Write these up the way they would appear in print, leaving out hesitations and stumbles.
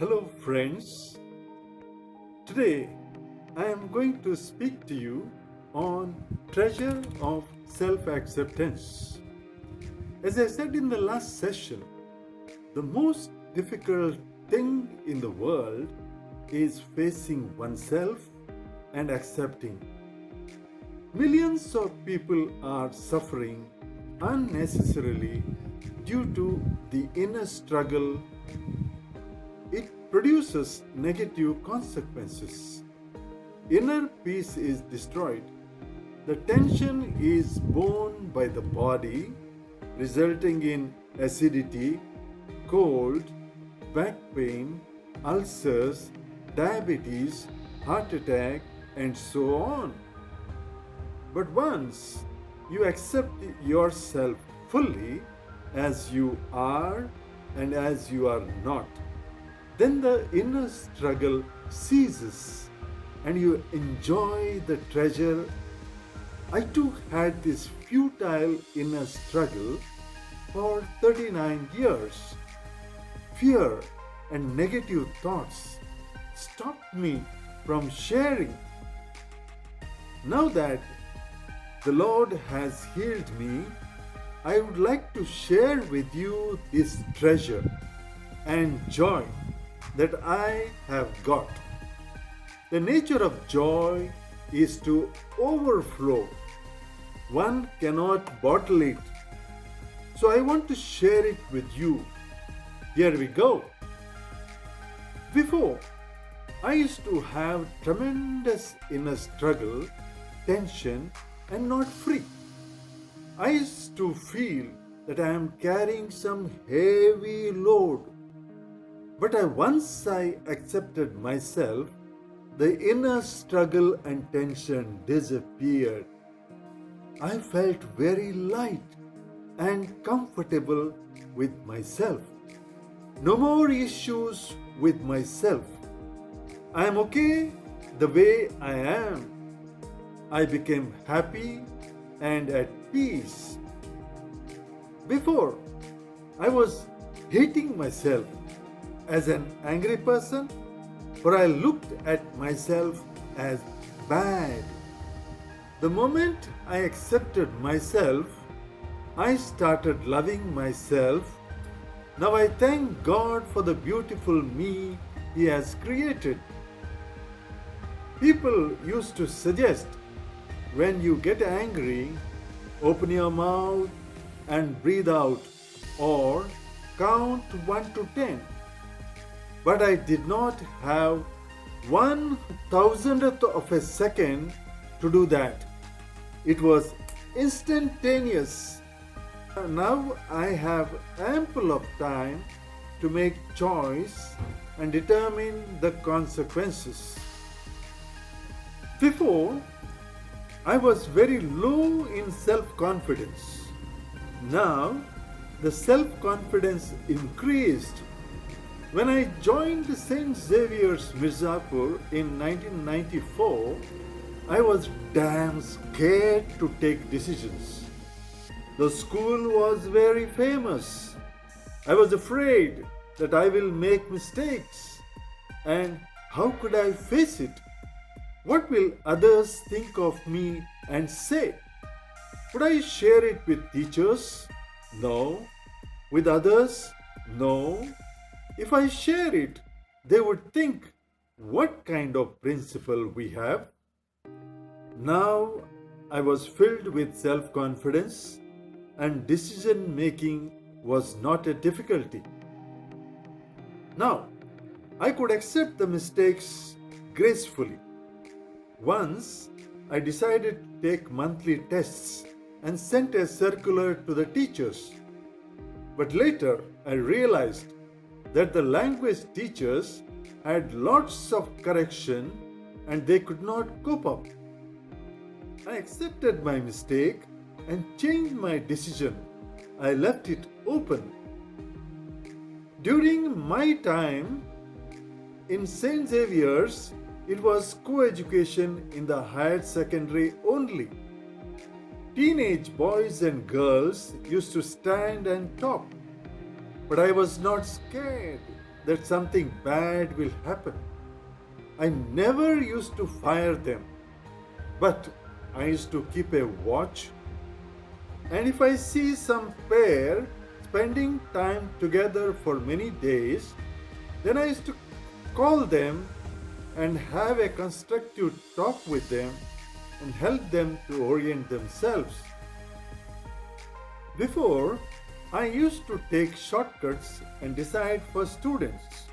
Hello, friends. Today I am going to speak to you on treasure of self-acceptance. As I said in the last session, the most difficult thing in the world is facing oneself and accepting. Millions of people are suffering unnecessarily due to the inner struggle. It produces negative consequences. Inner peace is destroyed. The tension is borne by the body, resulting in acidity, cold, back pain, ulcers, diabetes, heart attack, and so on. But once you accept yourself fully as you are and as you are not, then the inner struggle ceases and you enjoy the treasure. I too had this futile inner struggle for 39 years. Fear and negative thoughts stopped me from sharing. Now that the Lord has healed me, I would like to share with you this treasure and joy that I have got. The nature of joy is to overflow. One cannot bottle it. So I want to share it with you. Here we go. Before, I used to have tremendous inner struggle, tension, and not free. I used to feel that I am carrying some heavy load. But once I accepted myself, the inner struggle and tension disappeared. I felt very light and comfortable with myself. No more issues with myself. I am okay the way I am. I became happy and at peace. Before, I was hating myself as an angry person, for I looked at myself as bad. The moment I accepted myself, I started loving myself. Now I thank God for the beautiful me He has created. People used to suggest, when you get angry, open your mouth and breathe out, or count 1 to 10. But I did not have 1,000th of a second to do that. It was instantaneous. Now I have ample of time to make choice and determine the consequences. Before, I was very low in self-confidence. Now, the self-confidence increased. When I joined St. Xavier's Mirzapur in 1994, I was damn scared to take decisions. The school was very famous. I was afraid that I will make mistakes. And how could I face it? What will others think of me and say? Would I share it with teachers? No. With others? No. If I share it, they would think, what kind of principal we have? Now I was filled with self-confidence and decision-making was not a difficulty. Now I could accept the mistakes gracefully. Once I decided to take monthly tests and sent a circular to the teachers. But later I realized that the language teachers had lots of correction and they could not cope up. I accepted my mistake and changed my decision. I left it open. During my time in St. Xavier's, it was co-education in the higher secondary only. Teenage boys and girls used to stand and talk. But I was not scared. that something bad will happen. I never used to fire them, but I used to keep a watch. And if I see some pair spending time together for many days, then I used to call them and have a constructive talk with them and help them to orient themselves. Before, I used to take shortcuts and decide for students.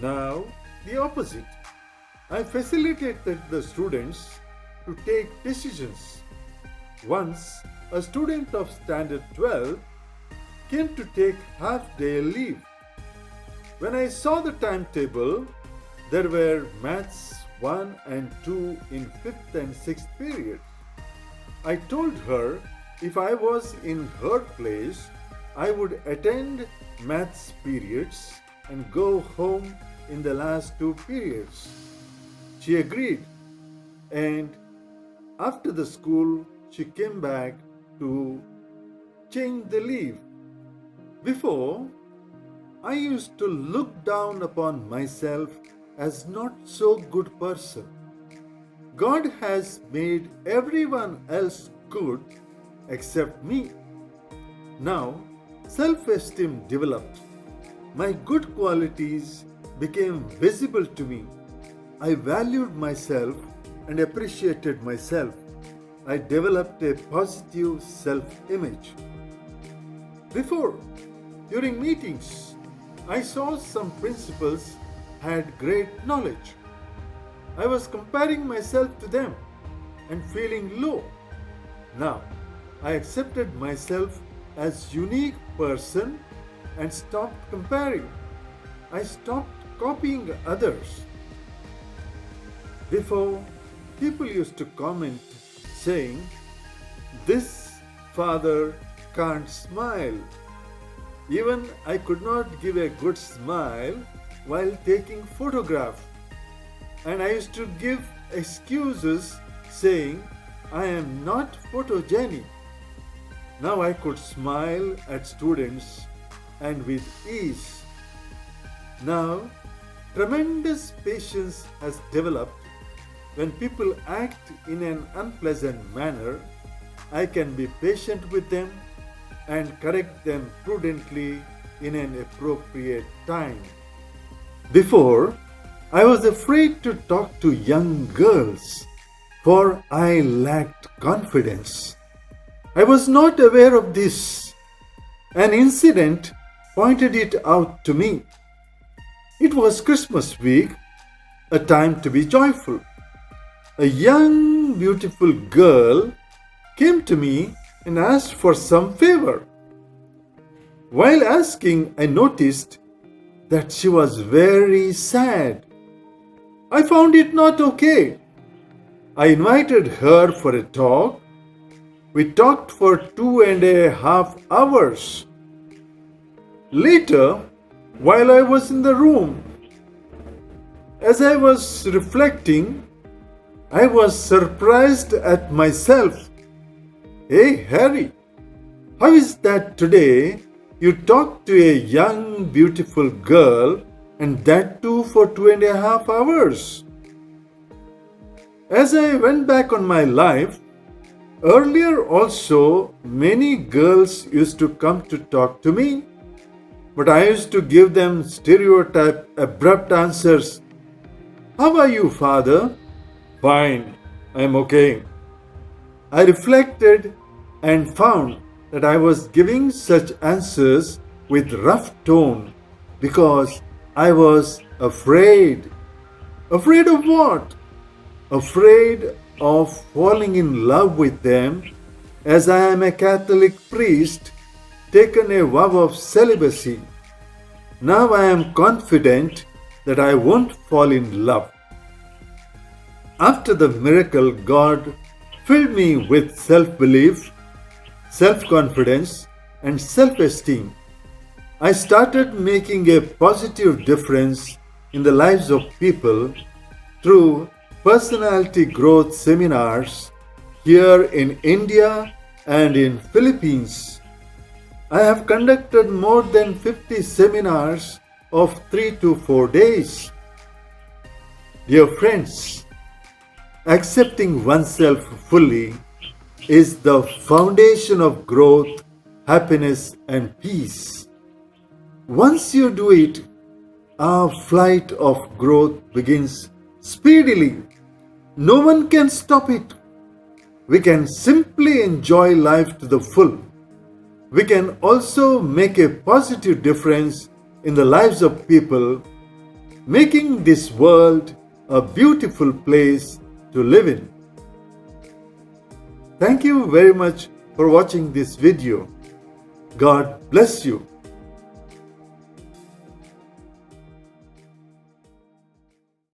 Now, the opposite. I facilitated the students to take decisions. Once, a student of Standard 12 came to take half-day leave. When I saw the timetable, there were Maths 1 and 2 in 5th and 6th periods. I told her if I was in her place, I would attend Maths periods and go home in the last 2 periods. She agreed, and after the school, she came back to change the leave. Before, I used to look down upon myself as not so good person. God has made everyone else good except me. Now, self-esteem developed. My good qualities became visible to me. I valued myself and appreciated myself. I developed a positive self-image. Before, during meetings, I saw some principals had great knowledge. I was comparing myself to them and feeling low. Now, I accepted myself as unique person and stopped comparing. I stopped copying others. Before, people used to comment saying, "This father can't smile." Even I could not give a good smile while taking photograph. And I used to give excuses saying, "I am not photogenic." Now I could smile at students and with ease. Now, tremendous patience has developed. When people act in an unpleasant manner, I can be patient with them and correct them prudently in an appropriate time. Before, I was afraid to talk to young girls, for I lacked confidence. I was not aware of this. An incident pointed it out to me. It was Christmas week, a time to be joyful. A young, beautiful girl came to me and asked for some favor. While asking, I noticed that she was very sad. I found it not okay. I invited her for a talk. We talked for 2.5 hours. Later, while I was in the room, as I was reflecting, I was surprised at myself. "Hey Harry, how is that today you talk to a young, beautiful girl and that too for 2.5 hours?" As I went back on my life, earlier also many girls used to come to talk to me, but I used to give them stereotype, abrupt answers. "How are you, father?" "Fine, I am okay." I reflected and found that I was giving such answers with rough tone because I was afraid. Afraid of what? Afraid of falling in love with them, as I am a Catholic priest, taken a vow of celibacy. Now I am confident that I won't fall in love. After the miracle, God filled me with self-belief, self-confidence, and self-esteem. I started making a positive difference in the lives of people through personality growth seminars here in India and in Philippines. I have conducted more than 50 seminars of 3 to 4 days. Dear friends, accepting oneself fully is the foundation of growth, happiness, and peace. Once you do it, our flight of growth begins speedily. No one can stop it. We can simply enjoy life to the full. We can also make a positive difference in the lives of people, making this world a beautiful place to live in. Thank you very much for watching this video. God bless you.